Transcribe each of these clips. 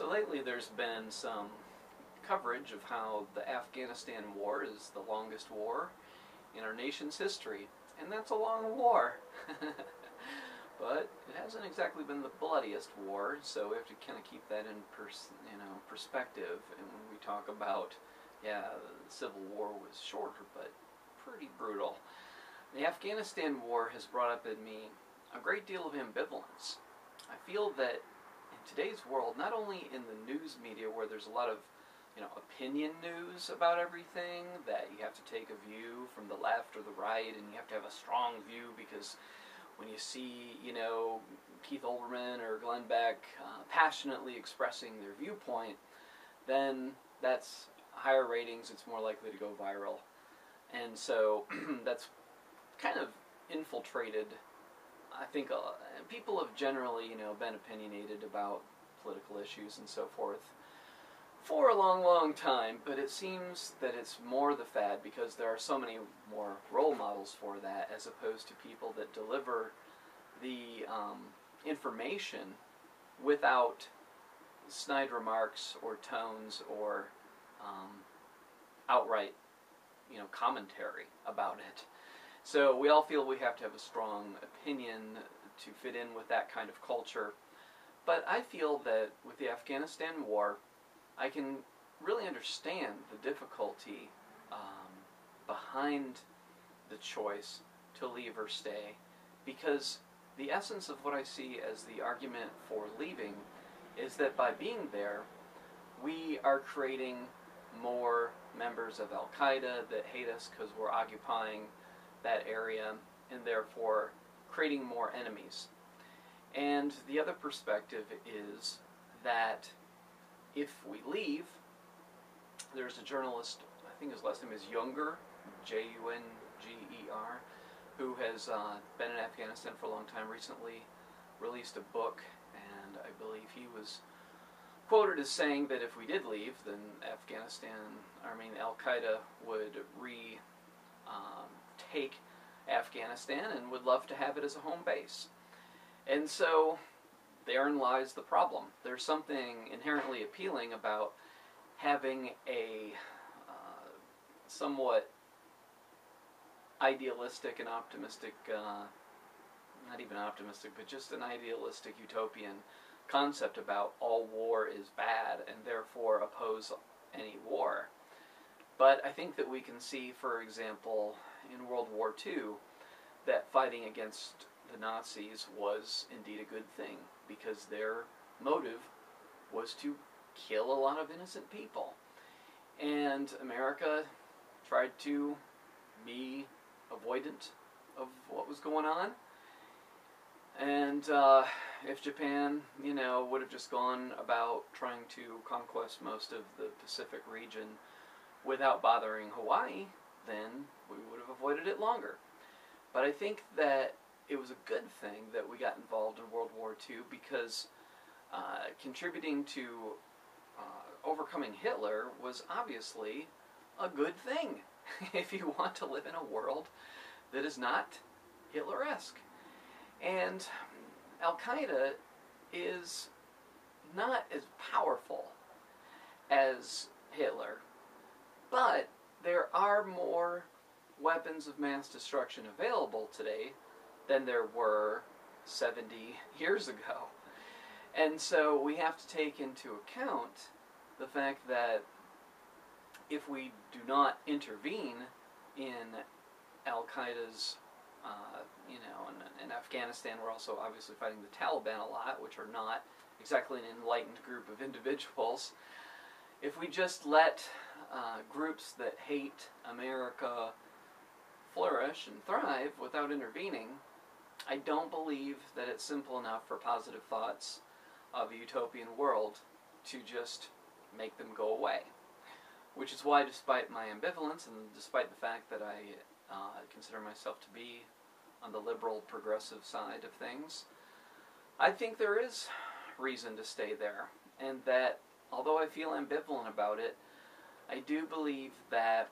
So lately there's been some coverage of how the Afghanistan War is the longest war in our nation's history. And that's a long war. But it hasn't exactly been the bloodiest war, so we have to kind of keep that in perspective. And when we talk about, yeah, the Civil War was shorter, but pretty brutal. The Afghanistan War has brought up in me a great deal of ambivalence. I feel that in today's world, not only in the news media where there's a lot of opinion news about everything, that you have to take a view from the left or the right, and you have to have a strong view because when you see, Keith Olbermann or Glenn Beck passionately expressing their viewpoint, then that's higher ratings, it's more likely to go viral. And so that's kind of infiltrated, I think, people have generally, been opinionated about political issues and so forth for a long, long time, but it seems that it's more the fad because there are so many more role models for that as opposed to people that deliver the information without snide remarks or tones or outright, commentary about it. So we all feel we have to have a strong opinion to fit in with that kind of culture. But I feel that with the Afghanistan War, I can really understand the difficulty behind the choice to leave or stay, because the essence of what I see as the argument for leaving is that by being there, we are creating more members of al-qaeda that hate us because we're occupying that area, and therefore creating more enemies. And the other perspective is that if we leave, there's a journalist, I think his last name is Junger, Junger, who has been in Afghanistan for a long time, recently released a book, and I believe he was quoted as saying that if we did leave, then al-qaeda would take Afghanistan and would love to have it as a home base. And so therein lies the problem. There's something inherently appealing about having a somewhat idealistic and optimistic, not even optimistic, but just an idealistic utopian concept about all war is bad and therefore oppose any war. But I think that we can see, for example, in World War II, that fighting against the Nazis was indeed a good thing, because their motive was to kill a lot of innocent people. And America tried to be avoidant of what was going on. And if Japan, would have just gone about trying to conquest most of the Pacific region without bothering Hawaii, then we would have avoided it longer. But I think that it was a good thing that we got involved in World War II, because contributing to overcoming Hitler was obviously a good thing if you want to live in a world that is not Hitler-esque. And al-qaeda is not as powerful as Hitler, but there are more weapons of mass destruction available today than there were 70 years ago. And so we have to take into account the fact that if we do not intervene in al-Qaeda's, in Afghanistan, we're also obviously fighting the Taliban a lot, which are not exactly an enlightened group of individuals. If we just let groups that hate America flourish and thrive without intervening, I don't believe that it's simple enough for positive thoughts of a utopian world to just make them go away. Which is why, despite my ambivalence and despite the fact that I consider myself to be on the liberal progressive side of things, I think there is reason to stay there, and that although I feel ambivalent about it, I do believe that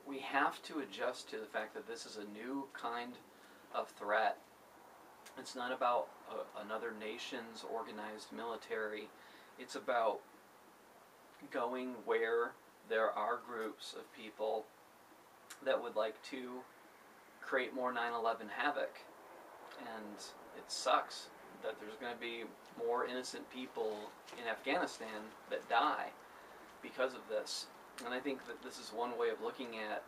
we have to adjust to the fact that this is a new kind of threat. It's not about another nation's organized military. It's about going where there are groups of people that would like to create more 9/11 havoc. And it sucks that there's going to be more innocent people in Afghanistan that die because of this. And I think that this is one way of looking at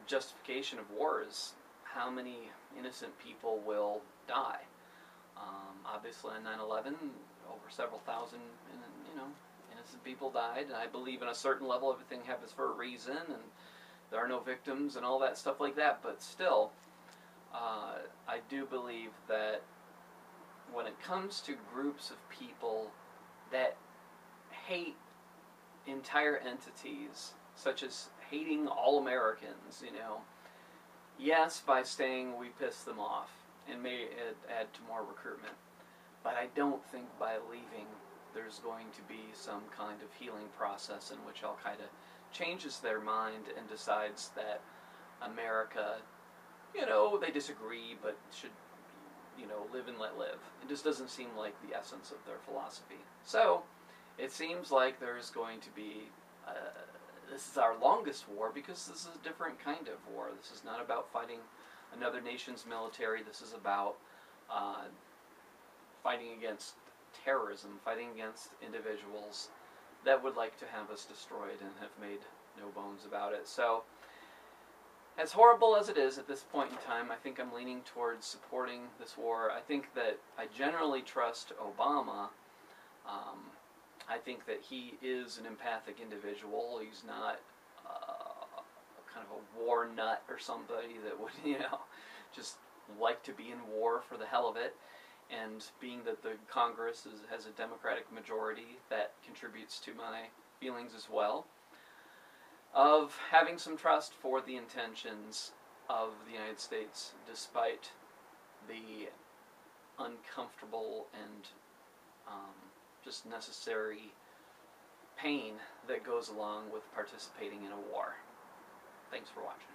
justification of war, is how many innocent people will die. Obviously on 9/11, over several thousand, innocent people died, and I believe in a certain level everything happens for a reason, and there are no victims and all that stuff like that, but still, I do believe that when it comes to groups of people that hate entire entities, such as hating all Americans, yes, by staying we piss them off and may add to more recruitment, but I don't think by leaving there's going to be some kind of healing process in which al-Qaeda changes their mind and decides that America, they disagree but should, live and let live. It just doesn't seem like the essence of their philosophy. So, it seems like there's going to be, this is our longest war because this is a different kind of war. This is not about fighting another nation's military. This is about fighting against terrorism, fighting against individuals that would like to have us destroyed and have made no bones about it. So, as horrible as it is at this point in time, I think I'm leaning towards supporting this war. I think that I generally trust Obama. I think that he is an empathic individual. He's not kind of a war nut or somebody that would, just like to be in war for the hell of it. And being that the Congress has a Democratic majority, that contributes to my feelings as well, of having some trust for the intentions of the United States, despite the uncomfortable and just necessary pain that goes along with participating in a war. Thanks for watching.